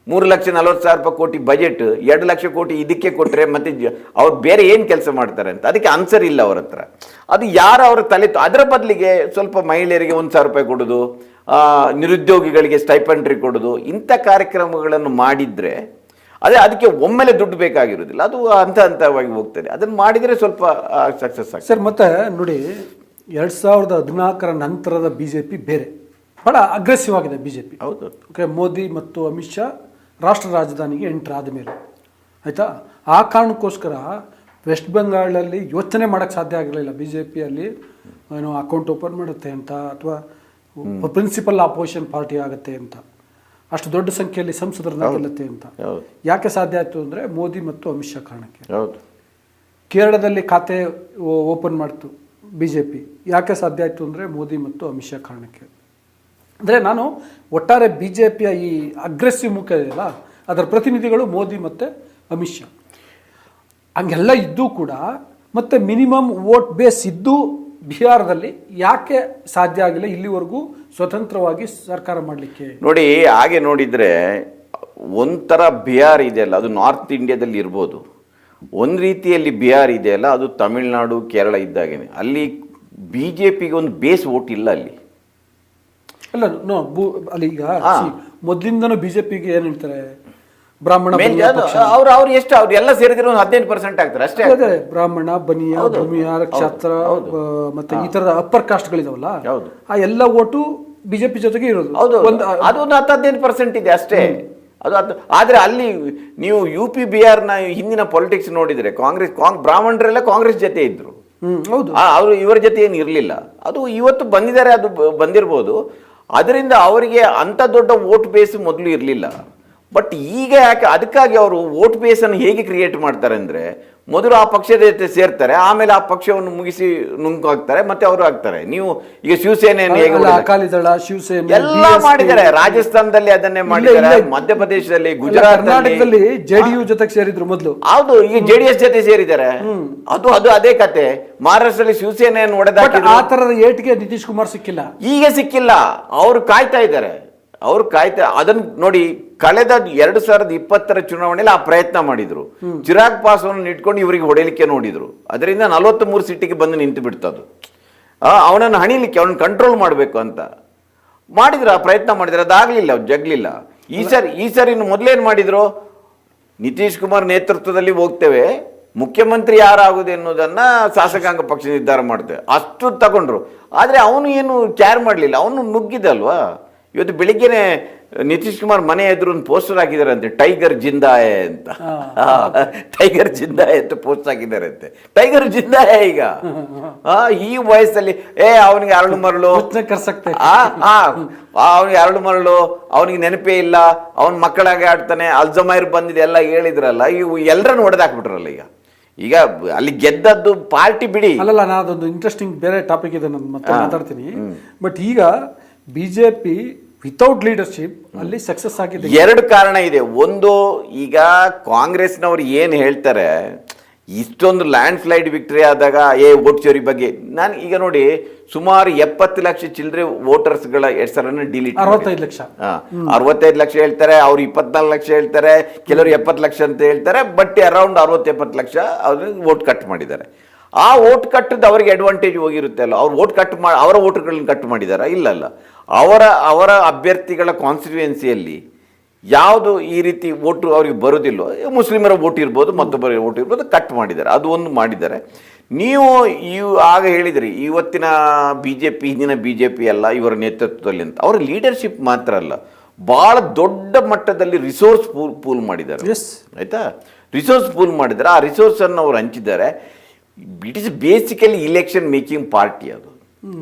3,40,000 ಕೋಟಿ ಬಜೆಟ್, 2 ಲಕ್ಷ ಕೋಟಿ ಇದಕ್ಕೆ ಕೊಟ್ಟರೆ ಮತ್ತೆ ಅವ್ರು ಬೇರೆ ಏನು ಕೆಲಸ ಮಾಡ್ತಾರೆ ಅಂತ ಅದಕ್ಕೆ ಆನ್ಸರ್ ಇಲ್ಲ ಅವ್ರ ಹತ್ರ. ಅದು ಯಾರು ಅವ್ರ ತಲೆ, ಅದರ ಬದಲಿಗೆ ಸ್ವಲ್ಪ ಮಹಿಳೆಯರಿಗೆ 1,000 ರೂಪಾಯಿ ಕೊಡೋದು, ನಿರುದ್ಯೋಗಿಗಳಿಗೆ ಸ್ಟೈಪೆಂಡ್ರಿ ಕೊಡೋದು, ಇಂಥ ಕಾರ್ಯಕ್ರಮಗಳನ್ನು ಮಾಡಿದರೆ ಅದಕ್ಕೆ ಒಮ್ಮೆಲೆ ದುಡ್ಡು ಬೇಕಾಗಿರೋದಿಲ್ಲ, ಅದು ಹಂತವಾಗಿ ಹೋಗ್ತದೆ. ಅದನ್ನು ಮಾಡಿದರೆ ಸ್ವಲ್ಪ ಸಕ್ಸಸ್ ಆಗ್ತದೆ ಸರ್. ಮತ್ತೆ ನೋಡಿ, 2014 ನಂತರದ BJP ಬೇರೆ, ಬಹಳ ಅಗ್ರೆಸಿವ್ ಆಗಿದೆ BJP. ಹೌದು. ಓಕೆ, ಮೋದಿ ಮತ್ತು ಅಮಿತ್ ಶಾ ರಾಷ್ಟ್ರ ರಾಜಧಾನಿಗೆ ಎಂಟರ್ ಆದ ಮೇಲೆ ಆಯಿತಾ, ಆ ಕಾರಣಕ್ಕೋಸ್ಕರ ವೆಸ್ಟ್ ಬೆಂಗಾಳಲ್ಲಿ ಯೋಚನೆ ಮಾಡೋಕ್ಕೆ ಸಾಧ್ಯ ಆಗಿರಲಿಲ್ಲ BJPಯಲ್ಲಿ ಏನೋ ಅಕೌಂಟ್ ಓಪನ್ ಮಾಡುತ್ತೆ ಅಂತ, ಅಥವಾ ಪ್ರಿನ್ಸಿಪಲ್ ಅಪೋಸಿಷನ್ ಪಾರ್ಟಿ ಆಗುತ್ತೆ ಅಂತ, ಅಷ್ಟು ದೊಡ್ಡ ಸಂಖ್ಯೆಯಲ್ಲಿ ಸಂಸದರನ್ನ ಗೆಲ್ಲುತ್ತೆ ಅಂತ. ಯಾಕೆ ಸಾಧ್ಯ ಆಯಿತು ಅಂದರೆ, ಮೋದಿ ಮತ್ತು ಅಮಿತ್ ಶಾ ಕಾರಣಕ್ಕೆ. ಕೇರಳದಲ್ಲಿ ಖಾತೆ ಓಪನ್ ಮಾಡ್ತು BJP, ಯಾಕೆ ಸಾಧ್ಯ ಆಯಿತು ಅಂದರೆ ಮೋದಿ ಮತ್ತು ಅಮಿತ್ ಶಾ ಕಾರಣಕ್ಕೆ. ಅಂದರೆ ನಾನು ಒಟ್ಟಾರೆ BJPಯ ಈ ಅಗ್ರೆಸಿವ್ ಮುಖ ಇದೆಯಲ್ಲ, ಅದರ ಪ್ರತಿನಿಧಿಗಳು ಮೋದಿ ಮತ್ತು ಅಮಿತ್ ಶಾ. ಹಂಗೆಲ್ಲ ಇದ್ದೂ ಕೂಡ ಮತ್ತು ಮಿನಿಮಮ್ ವೋಟ್ ಬೇಸ್ ಇದ್ದು ಬಿಹಾರದಲ್ಲಿ ಯಾಕೆ ಸಾಧ್ಯ ಆಗಿಲ್ಲ ಇಲ್ಲಿವರೆಗೂ ಸ್ವತಂತ್ರವಾಗಿ ಸರ್ಕಾರ ಮಾಡಲಿಕ್ಕೆ? ನೋಡಿ, ಹಾಗೆ ನೋಡಿದರೆ ಒಂಥರ ಬಿಹಾರ್ ಇದೆಯಲ್ಲ, ಅದು ನಾರ್ತ್ ಇಂಡಿಯಾದಲ್ಲಿ ಇರ್ಬೋದು. ಒಂದು ರೀತಿಯಲ್ಲಿ ಬಿಹಾರ್ ಇದೆಯಲ್ಲ, ಅದು ತಮಿಳುನಾಡು ಕೇರಳ ಇದ್ದಾಗೇನೆ. ಅಲ್ಲಿ BJPಗೆ ಒಂದು ಬೇಸ್ ವೋಟ್ ಇಲ್ಲ ಅಲ್ಲಿ. ಅಲ್ಲ, ಅಲ್ಲಿ ಈಗ ಮೊದಲಿಂದನೂ BJPಗೆ ಏನು ಹೇಳ್ತಾರೆ, ಬ್ರಾಹ್ಮಣ ಅವ್ರು ಎಷ್ಟು ಅವ್ರು ಎಲ್ಲ ಸೇರಿದ್ರೆ ಒಂದು 15% ಆಗ್ತಾರೆ ಅಷ್ಟೇ. ಬ್ರಾಹ್ಮಣ, ಬನಿಯಾ, ಭೂಮಿಯಾರ, ಕ್ಷಾತ್ರ ಮತ್ತೆ ಈ ತರದ ಅಪ್ಪರ್ ಕಾಸ್ಟ್ಗಳಿದಾವಲ್ಲ, ಆ ಎಲ್ಲ ಓಟು ಬಿಜೆಪಿ ಜೊತೆಗೆ ಇರೋದು. ಹೌದು, ಅದು ಒಂದು 10-15% ಇದೆ ಅಷ್ಟೇ. ಆದ್ರೆ ಅಲ್ಲಿ ನೀವು UP ಬಿಹಾರ್ನ ಹಿಂದಿನ ಪೊಲಿಟಿಕ್ಸ್ ನೋಡಿದ್ರೆ ಬ್ರಾಹ್ಮಣರೆಲ್ಲ ಕಾಂಗ್ರೆಸ್ ಜೊತೆ ಇದ್ರು. ಹೌದು, ಅವರು ಇವರ ಜೊತೆ ಏನು ಇರಲಿಲ್ಲ. ಅದು ಇವತ್ತು ಬಂದಿದ್ದಾರೆ, ಅದು ಬಂದಿರ್ಬೋದು. ಅದರಿಂದ ಅವರಿಗೆ ಅಂತ ದೊಡ್ಡ ವೋಟ್ ಬೇಸ್ ಮೊದಲು ಇರಲಿಲ್ಲ. ಬಟ್ ಈಗ ಯಾಕೆ ಅದಕ್ಕಾಗಿ ಅವರು ವೋಟ್ ಬೇಸ್ ಅನ್ನು ಹೇಗೆ ಕ್ರಿಯೇಟ್ ಮಾಡ್ತಾರೆ ಅಂದ್ರೆ, ಮೊದಲು ಆ ಪಕ್ಷದ ಜೊತೆ ಸೇರ್ತಾರೆ, ಆಮೇಲೆ ಆ ಪಕ್ಷವನ್ನು ಮುಗಿಸಿ ನುಂಗು ಹಾಕ್ತಾರೆ, ಮತ್ತೆ ಅವರು ಆಗ್ತಾರೆ. ನೀವು ಈಗ ಶಿವಸೇನೆಯನ್ನು ಹೇಗೆ ಅಕಾಲಿ ದಳ, ಶಿವಸೇನೆ ಎಲ್ಲ ಮಾಡಿದ್ದಾರೆ. ರಾಜಸ್ಥಾನದಲ್ಲಿ ಅದನ್ನೇ ಮಾಡಿದ್ದಾರೆ, ಮಧ್ಯಪ್ರದೇಶದಲ್ಲಿ, ಕರ್ನಾಟಕದಲ್ಲಿ JDU ಜೊತೆಗೆ ಸೇರಿದ್ರು ಮೊದಲು. ಹೌದು, ಈಗ JDS ಜೊತೆ ಸೇರಿದ್ದಾರೆ. ಅದು ಅದೇ ಕತೆ. ಮಹಾರಾಷ್ಟ್ರದಲ್ಲಿ ಶಿವಸೇನೆಯನ್ನು ಹೊಡೆದಾಕಿದ್ರು. ಆ ತರದ ಏಟಿಗೆ ನಿತೀಶ್ ಕುಮಾರ್ ಸಿಕ್ಕಿಲ್ಲ, ಈಗ ಸಿಕ್ಕಿಲ್ಲ. ಅವರು ಕಾಯ್ತಾ ಇದ್ದಾರೆ. ಅದನ್ನ ನೋಡಿ, ಕಳೆದ 2020 ಚುನಾವಣೆಯಲ್ಲಿ ಆ ಪ್ರಯತ್ನ ಮಾಡಿದ್ರು. ಚಿರಾಗ್ ಪಾಸ್ವಾನ್ ಇಟ್ಕೊಂಡು ಇವರಿಗೆ ಹೊಡೆಯಲಿಕ್ಕೆ ನೋಡಿದ್ರು. ಅದರಿಂದ 43 ಸೀಟಿಗೆ ಬಂದು ನಿಂತು ಬಿಡ್ತದು. ಅವನನ್ನು ಹಣಿಲಿಕ್ಕೆ, ಅವನನ್ನು ಕಂಟ್ರೋಲ್ ಮಾಡಬೇಕು ಅಂತ ಮಾಡಿದ್ರು, ಆ ಪ್ರಯತ್ನ ಮಾಡಿದ್ರು. ಅದಾಗಲಿಲ್ಲ, ಜಗ್ಲಿಲ್ಲ. ಈ ಸರಿ ಮೊದಲೇನು ಮಾಡಿದ್ರು, ನಿತೀಶ್ ಕುಮಾರ್ ನೇತೃತ್ವದಲ್ಲಿ ಹೋಗ್ತೇವೆ, ಮುಖ್ಯಮಂತ್ರಿ ಯಾರಾಗುವುದು ಎನ್ನುವುದನ್ನ ಶಾಸಕಾಂಗ ಪಕ್ಷ ನಿರ್ಧಾರ ಮಾಡ್ತೇವೆ, ಅಷ್ಟು ತಗೊಂಡ್ರು. ಆದರೆ ಅವನು ಏನು ಕ್ಯಾರ್ ಮಾಡಲಿಲ್ಲ, ಅವನು ನುಗ್ಗಿದಲ್ವಾ. ಇವತ್ತು ಬೆಳಿಗ್ಗೆನೆ ನಿತೀಶ್ ಕುಮಾರ್ ಮನೆ ಎದುರು ಒಂದು ಪೋಸ್ಟರ್ ಹಾಕಿದ್ದಾರೆ ಅಂತೆ, ಟೈಗರ್ ಜಿಂದಾಯೆ ಅಂತ. ಟೈಗರ್ ಜಿಂದಾಯೆ ಅಂತ ಪೋಸ್ಟ್ ಹಾಕಿದ್ದಾರೆ ಅಂತೆ. ಟೈಗರ್ ಜಿಂದಾಯೆ ಈಗ ಈ ವಯಸ್ಸಲ್ಲಿ. ಅವನಿಗೆ ಅರಳು ಮರಳು, ಅವನಿಗೆ ಅರಳು ಮರಳು, ಅವನಿಗೆ ನೆನಪೇ ಇಲ್ಲ, ಅವನ ಮಕ್ಕಳಾಗೆ ಆಡ್ತಾನೆ, ಅಲ್ಝಮೈರ್ ಬಂದಿದೆ ಎಲ್ಲ ಹೇಳಿದ್ರಲ್ಲ, ಇವು ಎಲ್ಲರನ್ನು ಹೊಡೆದಾಕ್ಬಿಟ್ರಲ್ಲ. ಈಗ ಅಲ್ಲಿ ಗೆದ್ದದ್ದು ಪಾರ್ಟಿ ಬಿಡಿ. ಅಲ್ಲಲ್ಲ, ನಾನದೊಂದು ಇಂಟ್ರೆಸ್ಟಿಂಗ್ ಬೇರೆ ಟಾಪಿಕ್ ಇದೆ, ನಾನು ಮತ್ತೆ ಮಾತಾಡ್ತೀನಿ. ಬಟ್ ಈಗ ಬಿಜೆಪಿ ವಿತೌಟ್ ಲೀಡರ್ಶಿಪ್ ಅಲ್ಲಿ ಸಕ್ಸಸ್ ಆಗಿದೆ. ಎರಡು ಕಾರಣ ಇದೆ. ಒಂದು, ಈಗ ಕಾಂಗ್ರೆಸ್ನವ್ರು ಏನು ಹೇಳ್ತಾರೆ, ಇಷ್ಟೊಂದು ಲ್ಯಾಂಡ್ ಸ್ಲೈಡ್ ವಿಕ್ಟರಿ ಆದಾಗ ವೋಟ್ ಚೋರಿ ಬಗ್ಗೆ ನಾನು ಈಗ ನೋಡಿ, ಸುಮಾರು 70 ಲಕ್ಷ ಚಿಲ್ಲರೆ ವೋಟರ್ಸ್ಗಳ ಹೆಸರನ್ನು ಡಿಲೀಟ್. 65 ಲಕ್ಷ 65 ಲಕ್ಷ ಹೇಳ್ತಾರೆ, ಅವ್ರು 24 ಲಕ್ಷ ಹೇಳ್ತಾರೆ, ಕೆಲವರು 70 ಲಕ್ಷ ಅಂತ ಹೇಳ್ತಾರೆ. ಬಟ್ ಅರೌಂಡ್ 60-70 ಲಕ್ಷ ಅವ್ರಿಗೆ ವೋಟ್ ಕಟ್ ಮಾಡಿದ್ದಾರೆ. ಆ ವೋಟ್ ಕಟ್ಟದ್ದು ಅವರಿಗೆ ಅಡ್ವಾಂಟೇಜ್ ಹೋಗಿರುತ್ತೆ ಅಲ್ಲ. ಅವ್ರು ವೋಟ್ ಕಟ್ ಮಾಡಿ ಅವರ ವೋಟ್ಗಳನ್ನ ಕಟ್ ಮಾಡಿದಾರ? ಇಲ್ಲ. ಅವರ ಅಭ್ಯರ್ಥಿಗಳ ಕಾನ್ಸ್ಟಿಟ್ಯೂಯೆನ್ಸಿಯಲ್ಲಿ ಯಾವುದು ಈ ರೀತಿ ವೋಟು ಅವ್ರಿಗೆ ಬರೋದಿಲ್ಲೋ, ಮುಸ್ಲಿಮರ ವೋಟ್ ಇರ್ಬೋದು, ಮತ್ತೊಬ್ಬರ ವೋಟ್ ಇರ್ಬೋದು, ಕಟ್ ಮಾಡಿದ್ದಾರೆ. ಅದು ಒಂದು ಮಾಡಿದ್ದಾರೆ. ನೀವು ಆಗ ಹೇಳಿದ್ರಿ ಇವತ್ತಿನ BJP ಹಿಂದಿನ BJP ಅಲ್ಲ, ಇವರ ನೇತೃತ್ವದಲ್ಲಿ ಅಂತ. ಅವರ ಲೀಡರ್ಶಿಪ್ ಮಾತ್ರ ಅಲ್ಲ, ಭಾಳ ದೊಡ್ಡ ಮಟ್ಟದಲ್ಲಿ ರಿಸೋರ್ಸ್ ಪೂಲ್ ಮಾಡಿದ್ದಾರೆ. ಆಯ್ತಾ, ರಿಸೋರ್ಸ್ ಪೂಲ್ ಮಾಡಿದ್ದಾರೆ. ಆ ರಿಸೋರ್ಸನ್ನು ಅವ್ರು ಹಂಚಿದ್ದಾರೆ. It is basically election making party. ಅದು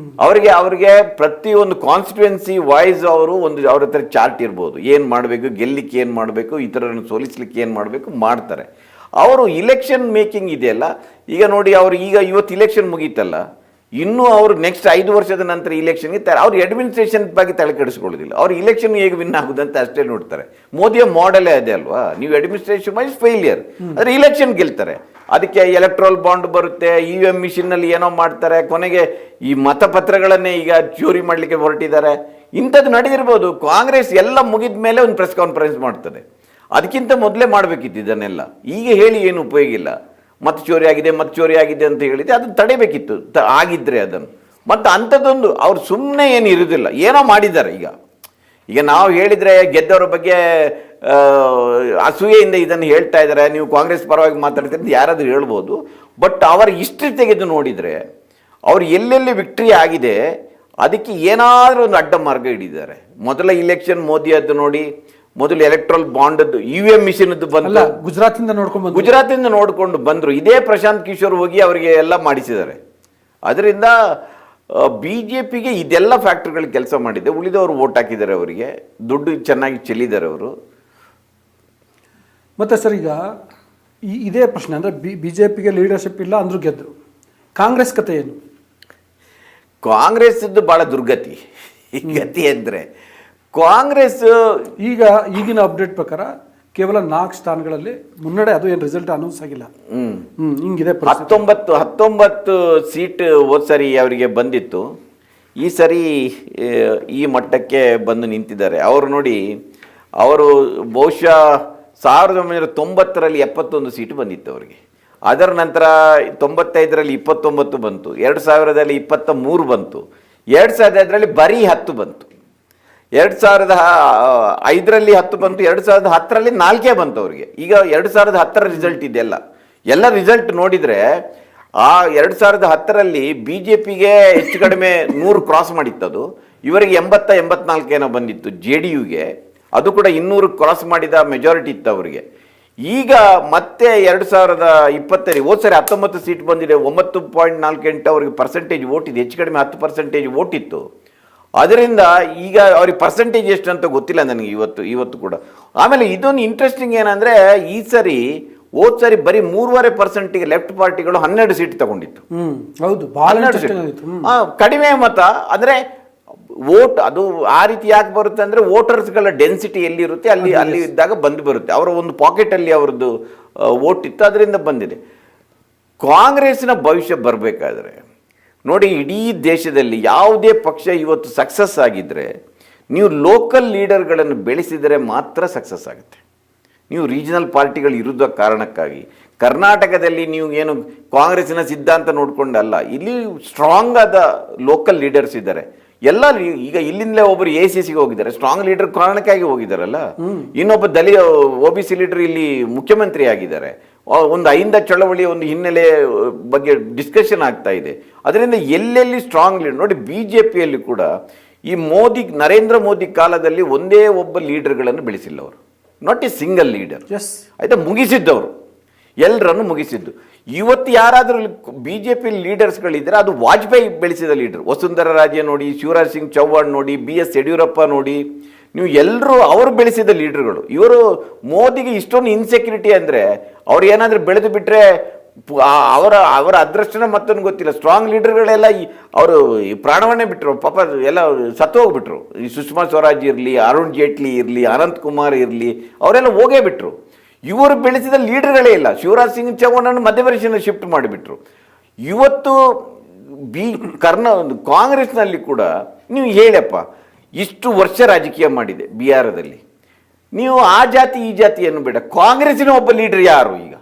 ಅವರಿಗೆ ಪ್ರತಿಯೊಂದು ಕಾನ್ಸ್ಟಿಟ್ಯೂನ್ಸಿ ವಾಯ್ಸ್ ಅವರು ಅವ್ರ ಹತ್ರ ಚಾರ್ಟ್ ಇರ್ಬೋದು, ಏನು ಮಾಡಬೇಕು, ಗೆಲ್ಲಿಕ್ಕೆ ಏನು ಮಾಡಬೇಕು, ಇತರರನ್ನು ಸೋಲಿಸ್ಲಿಕ್ಕೆ ಏನು ಮಾಡಬೇಕು ಮಾಡ್ತಾರೆ. ಅವರು ಇಲೆಕ್ಷನ್ ಮೇಕಿಂಗ್ ಇದೆಯಲ್ಲ. ಈಗ ನೋಡಿ, ಇವತ್ತು ಇಲೆಕ್ಷನ್ ಮುಗೀತಲ್ಲ, ಇನ್ನೂ ಅವರು ನೆಕ್ಸ್ಟ್ 5 ವರ್ಷದ ನಂತರ ಇಲೆಕ್ಷನ್ಗೆ ಅವ್ರು ಅಡ್ಮಿನಿಸ್ಟ್ರೇಷನ್ ಬಗ್ಗೆ ತಲೆ ಕೆಡಿಸ್ಕೊಳ್ಳೋದಿಲ್ಲ. ಅವ್ರು ಇಲೆಕ್ಷನ್ ಹೇಗೆ ವಿನ್ ಆಗುದಂತ ಅಷ್ಟೇ ನೋಡ್ತಾರೆ. ಮೋದಿಯ ಮಾಡೆಲೇ ಅದೇ ಅಲ್ವಾ. ನೀವು ಅಡ್ಮಿನಿಸ್ಟ್ರೇಷನ್ ವೈಸ್ ಫೇಲಿಯರ್, ಆದರೆ ಇಲೆಕ್ಷನ್ ಗೆಲ್ತಾರೆ. ಅದಕ್ಕೆ ಎಲೆಕ್ಟ್ರಲ್ ಬಾಂಡ್ ಬರುತ್ತೆ, EVM ಮಿಷಿನ್ನಲ್ಲಿ ಏನೋ ಮಾಡ್ತಾರೆ, ಕೊನೆಗೆ ಈ ಮತಪತ್ರಗಳನ್ನೇ ಈಗ ಚೋರಿ ಮಾಡಲಿಕ್ಕೆ ಹೊರಟಿದ್ದಾರೆ. ಇಂಥದ್ದು ನಡೆದಿರ್ಬೋದು. ಕಾಂಗ್ರೆಸ್ ಎಲ್ಲ ಮುಗಿದ ಮೇಲೆ ಒಂದು ಪ್ರೆಸ್ ಕಾನ್ಫರೆನ್ಸ್ ಮಾಡ್ತದೆ. ಅದಕ್ಕಿಂತ ಮೊದಲೇ ಮಾಡಬೇಕಿತ್ತು ಇದನ್ನೆಲ್ಲ. ಈಗ ಹೇಳಿ ಏನು ಉಪಯೋಗ ಇಲ್ಲ. ಮತ ಚೋರಿ ಆಗಿದೆ ಅಂತ ಹೇಳಿದೆ, ಅದನ್ನು ತಡೆಯಬೇಕಿತ್ತು ಆಗಿದ್ರೆ ಅದನ್ನು. ಮತ್ತು ಅಂಥದ್ದೊಂದು ಅವ್ರು ಸುಮ್ಮನೆ ಏನು ಇರೋದಿಲ್ಲ, ಏನೋ ಮಾಡಿದ್ದಾರೆ. ಈಗ ನಾವು ಹೇಳಿದರೆ ಗೆದ್ದವರ ಬಗ್ಗೆ ಅಸೂಯೆಯಿಂದ ಇದನ್ನು ಹೇಳ್ತಾ ಇದ್ದಾರೆ, ನೀವು ಕಾಂಗ್ರೆಸ್ ಪರವಾಗಿ ಮಾತಾಡ್ತೀರಿ ಅಂತ ಯಾರಾದರೂ ಹೇಳ್ಬೋದು. ಬಟ್ ಅವರ ಹಿಸ್ಟ್ರಿ ತೆಗೆದು ನೋಡಿದರೆ ಅವ್ರು ಎಲ್ಲೆಲ್ಲಿ ವಿಕ್ಟ್ರಿ ಆಗಿದೆ ಅದಕ್ಕೆ ಏನಾದರೂ ಒಂದು ಅಡ್ಡ ಮಾರ್ಗ ಹಿಡಿದ್ದಾರೆ. ಮೊದಲ ಇಲೆಕ್ಷನ್ ಮೋದಿಯದ್ದು ನೋಡಿ, ಮೊದಲು ಎಲೆಕ್ಟ್ರಲ್ ಬಾಂಡ್ EVM ಮಿಷನ್ ಬಂದು ಗುಜರಾತಿಂದ ನೋಡ್ಕೊಂಡು ಬಂದರು. ಇದೇ ಪ್ರಶಾಂತ್ ಕಿಶೋರ್ ಹೋಗಿ ಅವರಿಗೆ ಎಲ್ಲ ಮಾಡಿಸಿದ್ದಾರೆ. ಅದರಿಂದ BJPಗೆ ಇದೆಲ್ಲ ಫ್ಯಾಕ್ಟರ್ಗಳು ಕೆಲಸ ಮಾಡಿದೆ. ಉಳಿದವರು ವೋಟ್ ಹಾಕಿದ್ದಾರೆ, ಅವರಿಗೆ ದುಡ್ಡು ಚೆನ್ನಾಗಿ ಚೆಲ್ಲಿದ್ದಾರೆ ಅವರು. ಮತ್ತೆ ಸರ್, ಈಗ ಇದೇ ಪ್ರಶ್ನೆ ಅಂದರೆ BJPಗೆ ಲೀಡರ್ಶಿಪ್ ಇಲ್ಲ ಅಂದ್ರೂ ಗೆದ್ದರು. ಕಾಂಗ್ರೆಸ್ ಕತೆ ಏನು? ಕಾಂಗ್ರೆಸ್ದು ಭಾಳ ದುರ್ಗತಿ. ಗತಿ ಅಂದರೆ ಕಾಂಗ್ರೆಸ್ ಈಗಿನ ಅಪ್ಡೇಟ್ ಪ್ರಕಾರ ಕೇವಲ 4 ಸ್ಥಾನಗಳಲ್ಲಿ ಮುನ್ನಡೆ. ಅದು ಏನು ರಿಸಲ್ಟ್ ಅನೌನ್ಸ್ ಆಗಿಲ್ಲ. ಹಿಂಗಿದೆ 19 ಸೀಟ್ ಹೋದ ಸರಿ ಅವರಿಗೆ ಬಂದಿತ್ತು. ಈ ಸರಿ ಈ ಮಟ್ಟಕ್ಕೆ ಬಂದು ನಿಂತಿದ್ದಾರೆ. ಅವರು ನೋಡಿ, ಅವರು ಬಹುಶಃ 1990ರಲ್ಲಿ 71 ಸೀಟು ಬಂದಿತ್ತು ಅವರಿಗೆ. ಅದರ ನಂತರ 95ರಲ್ಲಿ 29 ಬಂತು, 2000ರಲ್ಲಿ 23 ಬಂತು, 2005ರಲ್ಲಿ ಬರೀ 10 ಬಂತು, 2005ರಲ್ಲಿ 10 ಬಂತು, 2010ರಲ್ಲಿ 4 ಬಂತು ಅವರಿಗೆ. ಈಗ 2010ರ ರಿಸಲ್ಟ್ ಇದೆಲ್ಲ ರಿಸಲ್ಟ್ ನೋಡಿದರೆ, ಆ 2010ರಲ್ಲಿ BJPಗೆ ಹೆಚ್ಚು ಕಡಿಮೆ 100 ಕ್ರಾಸ್ ಮಾಡಿತ್ತದು. ಇವರಿಗೆ 84 ಏನೋ ಬಂದಿತ್ತು JDUಗೆ, ಅದು ಕೂಡ 200 ಕ್ರಾಸ್ ಮಾಡಿದ ಮೆಜಾರಿಟಿ ಇತ್ತು ಅವರಿಗೆ. ಈಗ ಮತ್ತೆ 2020 ಹೋದ ಸರಿ 19 ಸೀಟ್ ಬಂದಿದೆ, 9.48 ಅವರಿಗೆ ಪರ್ಸೆಂಟೇಜ್ ವೋಟ್ ಇದೆ, ಹೆಚ್ಚು ಕಡಿಮೆ 10% ವೋಟ್ ಇತ್ತು. ಅದರಿಂದ ಈಗ ಅವ್ರಿಗೆ ಪರ್ಸೆಂಟೇಜ್ ಎಷ್ಟು ಅಂತ ಗೊತ್ತಿಲ್ಲ ನನಗೆ ಇವತ್ತು ಕೂಡ. ಆಮೇಲೆ ಇದೊಂದು ಇಂಟ್ರೆಸ್ಟಿಂಗ್ ಏನಂದರೆ, ಈ ಸರಿ ಹೋದ ಸರಿ ಬರೀ 3.5%ಗೆ ಲೆಫ್ಟ್ ಪಾರ್ಟಿಗಳು 12 ಸೀಟ್ ತಗೊಂಡಿತ್ತು. ಹೌದು, ಬಹಳ 12 ಸೀಟ್ ಕಡಿಮೆ ಮತ. ಅಂದರೆ ವೋಟ್ ಅದು ಆ ರೀತಿ ಯಾಕೆ ಬರುತ್ತೆ ಅಂದರೆ, ವೋಟರ್ಸ್ಗಳ ಡೆನ್ಸಿಟಿ ಎಲ್ಲಿರುತ್ತೆ ಅಲ್ಲಿ ಇದ್ದಾಗ ಬಂದು ಬರುತ್ತೆ. ಅವರ ಒಂದು ಪಾಕೆಟಲ್ಲಿ ಅವ್ರದ್ದು ವೋಟ್ ಇತ್ತು, ಅದರಿಂದ ಬಂದಿದೆ. ಕಾಂಗ್ರೆಸ್ನ ಭವಿಷ್ಯ ಬರಬೇಕಾದ್ರೆ ನೋಡಿ, ಇಡೀ ದೇಶದಲ್ಲಿ ಯಾವುದೇ ಪಕ್ಷ ಇವತ್ತು ಸಕ್ಸಸ್ ಆಗಿದ್ದರೆ ನೀವು ಲೋಕಲ್ ಲೀಡರ್ಗಳನ್ನು ಬೆಳೆಸಿದರೆ ಮಾತ್ರ ಸಕ್ಸಸ್ ಆಗುತ್ತೆ. ನೀವು ರೀಜನಲ್ ಪಾರ್ಟಿಗಳು ಇರೋದ ಕಾರಣಕ್ಕಾಗಿ ಕರ್ನಾಟಕದಲ್ಲಿ ನೀವು ಏನು ಕಾಂಗ್ರೆಸ್ಸಿನ ಸಿದ್ಧಾಂತ ನೋಡ್ಕೊಂಡಲ್ಲ, ಇಲ್ಲಿ ಸ್ಟ್ರಾಂಗ್ ಆದ ಲೋಕಲ್ ಲೀಡರ್ಸ್ ಇದ್ದಾರೆ. ಎಲ್ಲ ಈಗ ಇಲ್ಲಿಂದಲೇ ಒಬ್ಬರು ACCಗೆ ಹೋಗಿದ್ದಾರೆ, ಸ್ಟ್ರಾಂಗ್ ಲೀಡರ್ ಕಾರಣಕ್ಕಾಗಿ ಹೋಗಿದ್ದಾರಲ್ಲ. ಇನ್ನೊಬ್ಬ OBC ಲೀಡರ್ ಇಲ್ಲಿ ಮುಖ್ಯಮಂತ್ರಿ ಆಗಿದ್ದಾರೆ. ಒಂದು ಅಹಿಂದ ಚಳವಳಿಯ ಒಂದು ಹಿನ್ನೆಲೆ ಬಗ್ಗೆ ಡಿಸ್ಕಷನ್ ಆಗ್ತಾ ಇದೆ. ಅದರಿಂದ ಎಲ್ಲೆಲ್ಲಿ ಸ್ಟ್ರಾಂಗ್ ಲೀಡರ್ ನೋಡಿ, BJPಯಲ್ಲಿ ಕೂಡ ಈ ನರೇಂದ್ರ ಮೋದಿ ಕಾಲದಲ್ಲಿ ಒಂದೇ ಒಬ್ಬ ಲೀಡರ್ಗಳನ್ನು ಬೆಳೆಸಿಲ್ಲ ಅವರು. Not A single leader. ಆಯ್ತಾ, ಮುಗಿಸಿದ್ದವರು ಎಲ್ಲರನ್ನು ಮುಗಿಸಿದ್ದು. ಇವತ್ತು ಯಾರಾದರೂ BJP ಲೀಡರ್ಸ್ಗಳಿದ್ದರೆ ಅದು ವಾಜಪೇಯಿ ಬೆಳೆಸಿದ ಲೀಡರ್. ವಸುಂಧರಾ ರಾಜೆ ನೋಡಿ, ಶಿವರಾಜ್ ಸಿಂಗ್ ಚೌಹಾಣ್ ನೋಡಿ, BS ಯಡಿಯೂರಪ್ಪ ನೋಡಿ, ನೀವು ಎಲ್ಲರೂ ಅವರು ಬೆಳೆಸಿದ ಲೀಡರ್ಗಳು. ಇವರು ಮೋದಿಗೆ ಇಷ್ಟೊಂದು ಇನ್ಸೆಕ್ಯೂರಿಟಿ ಅಂದರೆ, ಅವ್ರು ಏನಾದರೂ ಬೆಳೆದು ಬಿಟ್ಟರೆ ಅವರ ಅದೃಷ್ಟನ ಮತ್ತೊಂದು ಗೊತ್ತಿಲ್ಲ. ಸ್ಟ್ರಾಂಗ್ ಲೀಡರ್ಗಳೆಲ್ಲ ಅವರು ಪ್ರಾಣವನ್ನೇ ಬಿಟ್ಟರು, ಪಾಪ ಎಲ್ಲ ಸತ್ತು ಹೋಗ್ಬಿಟ್ರು. ಈ ಸುಷ್ಮಾ ಸ್ವರಾಜ್ ಇರಲಿ, ಅರುಣ್ ಜೇಟ್ಲಿ ಇರಲಿ, ಅನಂತ್ ಕುಮಾರ್ ಇರಲಿ, ಅವರೆಲ್ಲ ಹೋಗೇ ಬಿಟ್ರು. ಇವರು ಬೆಳೆಸಿದ ಲೀಡರ್ಗಳೇ ಇಲ್ಲ. ಶಿವರಾಜ್ ಸಿಂಗ್ ಚೌಹಾಣ್ ಮಧ್ಯಪ್ರದೇಶನ ಶಿಫ್ಟ್ ಮಾಡಿಬಿಟ್ರು. ಇವತ್ತು ಕಾಂಗ್ರೆಸ್ನಲ್ಲಿ ಕೂಡ ನೀವು ಹೇಳಪ್ಪ, ಇಷ್ಟು ವರ್ಷ ರಾಜಕೀಯ ಮಾಡಿದೆ ಬಿಹಾರದಲ್ಲಿ, ನೀವು ಆ ಜಾತಿ ಈ ಜಾತಿಯನ್ನು ಬೇಡ, ಕಾಂಗ್ರೆಸ್ಸಿನ ಒಬ್ಬ ಲೀಡರ್ ಯಾರು? ಈಗ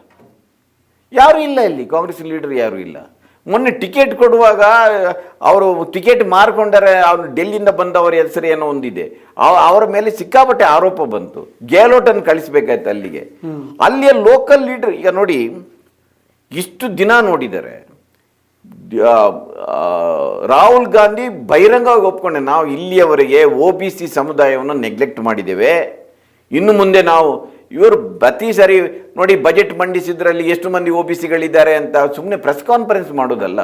ಯಾರು ಇಲ್ಲ. ಇಲ್ಲಿ ಕಾಂಗ್ರೆಸ್ ಲೀಡರ್ ಯಾರು ಇಲ್ಲ. ಮೊನ್ನೆ ಟಿಕೆಟ್ ಕೊಡುವಾಗ ಅವರು ಟಿಕೆಟ್ ಮಾರ್ಕೊಂಡರೆ, ಅವನು ಡೆಲ್ಲಿಯಿಂದ ಬಂದವರ ಹೆಸರು ಏನೋ ಒಂದಿದೆ, ಅವರ ಮೇಲೆ ಸಿಕ್ಕಾಪಟ್ಟೆ ಆರೋಪ ಬಂತು. ಗೆಹ್ಲೋಟನ್ನು ಕಳಿಸ್ಬೇಕಾಯ್ತು ಅಲ್ಲಿಗೆ. ಅಲ್ಲಿಯ ಲೋಕಲ್ ಲೀಡರ್ ಈಗ ನೋಡಿ, ಇಷ್ಟು ದಿನ ನೋಡಿದ್ದಾರೆ. ರಾಹುಲ್ ಗಾಂಧಿ ಬಹಿರಂಗವಾಗಿ ಒಪ್ಕೊಂಡೆ, ನಾವು ಇಲ್ಲಿಯವರೆಗೆ OBC ಸಮುದಾಯವನ್ನು ನೆಗ್ಲೆಕ್ಟ್ ಮಾಡಿದ್ದೇವೆ, ಇನ್ನು ಮುಂದೆ ನಾವು ಇವರು ಪ್ರತಿ ಸರಿ ನೋಡಿ ಬಜೆಟ್ ಮಂಡಿಸಿದ್ರಲ್ಲಿ ಎಷ್ಟು ಮಂದಿ OBCಗಳಿದ್ದಾರೆ ಅಂತ ಸುಮ್ಮನೆ ಪ್ರೆಸ್ ಕಾನ್ಫರೆನ್ಸ್ ಮಾಡೋದಲ್ಲ,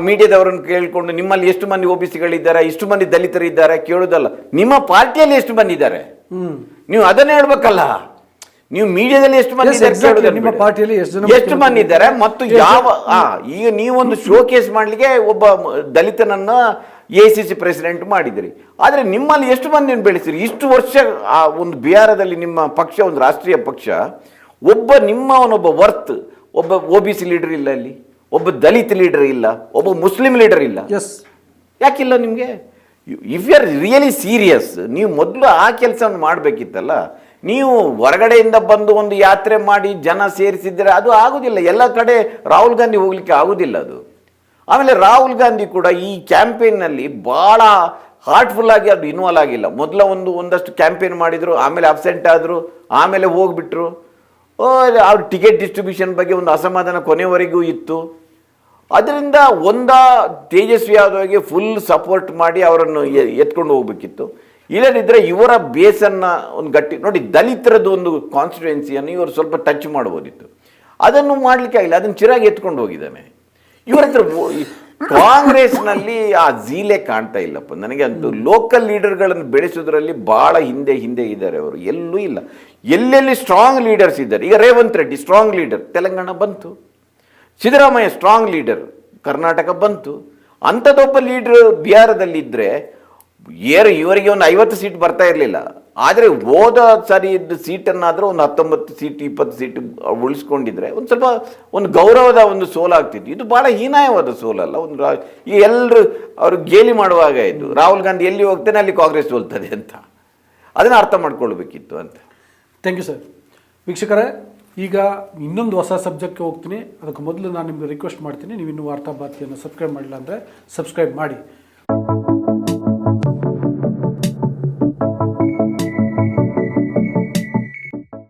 ಮೀಡಿಯಾದವರನ್ನು ಕೇಳಿಕೊಂಡು ನಿಮ್ಮಲ್ಲಿ ಎಷ್ಟು ಮಂದಿ OBCಗಳಿದ್ದಾರೆ, ಇಷ್ಟು ಮಂದಿ ದಲಿತರಿದ್ದಾರೆ ಕೇಳೋದಲ್ಲ, ನಿಮ್ಮ ಪಾರ್ಟಿಯಲ್ಲಿ ಎಷ್ಟು ಮಂದಿ ಇದ್ದಾರೆ ನೀವು ಅದನ್ನೇ ಹೇಳ್ಬೇಕಲ್ಲ. ನೀವು ಮೀಡಿಯಾದಲ್ಲಿ ಎಷ್ಟು ಮಂದಿ ಎಷ್ಟು ಮಂದಿ ಇದ್ದಾರೆ ಮತ್ತು ಯಾವ ಈಗ ನೀವೊಂದು ಶೋಕೇಸ್ ಮಾಡಲಿಕ್ಕೆ ಒಬ್ಬ ದಲಿತನನ್ನ ACC ಪ್ರೆಸಿಡೆಂಟ್ ಮಾಡಿದಿರಿ, ಆದರೆ ನಿಮ್ಮಲ್ಲಿ ಎಷ್ಟು ಮಂದಿಯನ್ನು ಬೆಳೆಸಿರಿ? ಇಷ್ಟು ವರ್ಷ ಆ ಒಂದು ಬಿಹಾರದಲ್ಲಿ ನಿಮ್ಮ ಪಕ್ಷ ಒಂದು ರಾಷ್ಟ್ರೀಯ ಪಕ್ಷ, ನಿಮ್ಮವನೊಬ್ಬ ಒಬ್ಬ OBC ಲೀಡರ್ ಇಲ್ಲ, ಅಲ್ಲಿ ಒಬ್ಬ ದಲಿತ ಲೀಡರ್ ಇಲ್ಲ, ಒಬ್ಬ ಮುಸ್ಲಿಂ ಲೀಡರ್ ಇಲ್ಲ. ಯಾಕಿಲ್ಲ ನಿಮಗೆ? If you are really serious, ನೀವು ಮೊದಲು ಆ ಕೆಲಸವನ್ನು ಮಾಡಬೇಕಿತ್ತಲ್ಲ. ನೀವು ಹೊರಗಡೆಯಿಂದ ಬಂದು ಒಂದು ಯಾತ್ರೆ ಮಾಡಿ ಜನ ಸೇರಿಸಿದ್ರೆ ಅದು ಆಗುದಿಲ್ಲ. ಎಲ್ಲ ಕಡೆ ರಾಹುಲ್ ಗಾಂಧಿ ಹೋಗ್ಲಿಕ್ಕೆ ಆಗುದಿಲ್ಲ ಅದು. ಆಮೇಲೆ ರಾಹುಲ್ ಗಾಂಧಿ ಕೂಡ ಈ ಕ್ಯಾಂಪೇನ್ನಲ್ಲಿ ಭಾಳ ಹಾರ್ಟ್ಫುಲ್ ಆಗಿ ಅದು ಇನ್ವಾಲ್ವ್ ಆಗಿಲ್ಲ. ಮೊದಲ ಒಂದಷ್ಟು ಕ್ಯಾಂಪೇನ್ ಮಾಡಿದರು, ಆಮೇಲೆ ಅಬ್ಸೆಂಟ್ ಆದರು, ಆಮೇಲೆ ಹೋಗ್ಬಿಟ್ರು. ಅವ್ರ ಟಿಕೆಟ್ ಡಿಸ್ಟ್ರಿಬ್ಯೂಷನ್ ಬಗ್ಗೆ ಒಂದು ಅಸಮಾಧಾನ ಕೊನೆವರೆಗೂ ಇತ್ತು. ಅದರಿಂದ ತೇಜಸ್ವಿ ಯಾದವ್ಗೆ ಫುಲ್ ಸಪೋರ್ಟ್ ಮಾಡಿ ಅವರನ್ನು ಎತ್ಕೊಂಡು ಹೋಗ್ಬೇಕಿತ್ತು. ಇಲ್ಲದಿದ್ದರೆ ಇವರ ಬೇಸನ್ನು ಒಂದು ಗಟ್ಟಿ ನೋಡಿ, ದಲಿತರದ್ದು ಒಂದು ಕಾನ್ಸ್ಟಿಟ್ಯೂಯೆನ್ಸಿಯನ್ನು ಇವರು ಸ್ವಲ್ಪ ಟಚ್ ಮಾಡ್ಬೋದಿತ್ತು. ಅದನ್ನು ಮಾಡಲಿಕ್ಕೆ ಆಗಿಲ್ಲ, ಅದನ್ನು ಚಿರಾಗಿ ಎತ್ಕೊಂಡು ಹೋಗಿದ್ದಾನೆ. ಇವರ ಹತ್ರ ಕಾಂಗ್ರೆಸ್ನಲ್ಲಿ ಆ ಜೀಲೆ ಕಾಣ್ತಾ ಇಲ್ಲಪ್ಪ ನನಗೆ ಅಂತೂ. ಲೋಕಲ್ ಲೀಡರ್ಗಳನ್ನು ಬೆಳೆಸೋದ್ರಲ್ಲಿ ಭಾಳ ಹಿಂದೆ ಇದ್ದಾರೆ ಅವರು, ಎಲ್ಲೂ ಇಲ್ಲ. ಎಲ್ಲೆಲ್ಲಿ ಸ್ಟ್ರಾಂಗ್ ಲೀಡರ್ಸ್ ಇದ್ದಾರೆ, ಈಗ ರೇವಂತ್ ರೆಡ್ಡಿ ಸ್ಟ್ರಾಂಗ್ ಲೀಡರ್, ತೆಲಂಗಾಣ ಬಂತು. ಸಿದ್ದರಾಮಯ್ಯ ಸ್ಟ್ರಾಂಗ್ ಲೀಡರ್, ಕರ್ನಾಟಕ ಬಂತು. ಅಂಥದ್ದೊಬ್ಬ ಲೀಡರ್ ಬಿಹಾರದಲ್ಲಿದ್ದರೆ ಇವರಿಗೆ ಒಂದು 50 ಸೀಟ್ ಬರ್ತಾ ಇರಲಿಲ್ಲ. ಆದರೆ ಹೋದ ಸಾರಿ ಇದ್ದ ಸೀಟನ್ನಾದರೂ ಒಂದು 19 ಸೀಟ್ 20 ಸೀಟ್ ಉಳಿಸ್ಕೊಂಡಿದ್ರೆ ಒಂದು ಗೌರವದ ಒಂದು ಸೋಲಾಗ್ತಿತ್ತು. ಇದು ಭಾಳ ಹೀನಾಯವಾದ ಸೋಲಲ್ಲ. ಈ ಎಲ್ಲರೂ ಅವರು ಗೇಲಿ ಮಾಡುವಾಗ ಇದು ರಾಹುಲ್ ಗಾಂಧಿ ಎಲ್ಲಿ ಹೋಗ್ತಾನೆ ಅಲ್ಲಿ ಕಾಂಗ್ರೆಸ್ ಸೋಲ್ತದೆ ಅಂತ, ಅದನ್ನು ಅರ್ಥ ಮಾಡ್ಕೊಳ್ಬೇಕಿತ್ತು ಅಂತ. Thank you sir. ವೀಕ್ಷಕರೇ, ಈಗ ಇನ್ನೊಂದು ಹೊಸ ಸಬ್ಜೆಕ್ಟ್ಗೆ ಹೋಗ್ತೀನಿ. ಅದಕ್ಕೆ ಮೊದಲು ನಾನು ನಿಮಗೆ ರಿಕ್ವೆಸ್ಟ್ ಮಾಡ್ತೀನಿ, ನೀವು ಇನ್ನೂ ವಾರ್ತಾ ಭಾರತಿಯನ್ನು ಸಬ್ಸ್ಕ್ರೈಬ್ ಮಾಡಿಲ್ಲ ಅಂದರೆ ಸಬ್ಸ್ಕ್ರೈಬ್ ಮಾಡಿ.